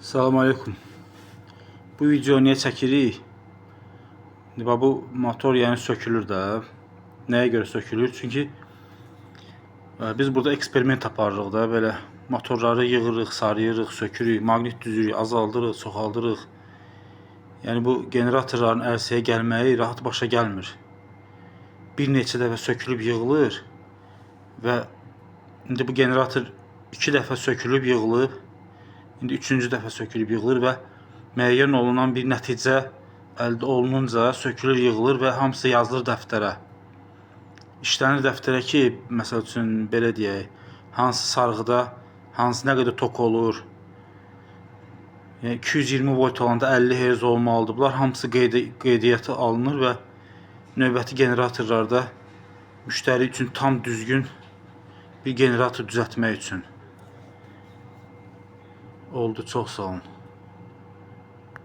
Salam aleyküm. Bu video niyə çəkirik? Bu motor yəni sökülür də. Nəyə görə sökülür? Çünki biz burada eksperiment aparırıq da, belə motorları yığırıq, sarıyırıq, sökürük, maqnit düzürük, azaldırıq, çoxaldırıq. Yəni bu generatorların ərsəyə gəlməyi rahat başa gəlmir. Bir neçə dəfə sökülüb yığılır və indi bu generator 2 dəfə sökülüb yığılıb. İndi 3-cü dəfə sökülüb yığılır və müəyyən olunan bir nəticə əldə olununca sökülür, yığılır və hamısı yazılır dəftərə. İşlənir dəftərə ki, məsəl üçün belə deyək, hansı sarğıda hansı nə qədər tok olur. Yəni 220 volt olanda 50 Hz olmalıdır. Bunlar hamısı qeydiyyata alınır və növbəti generatorlarda müştəri üçün tam düzgün bir generator düzəltmək üçün. Oldu, çox sağ olun.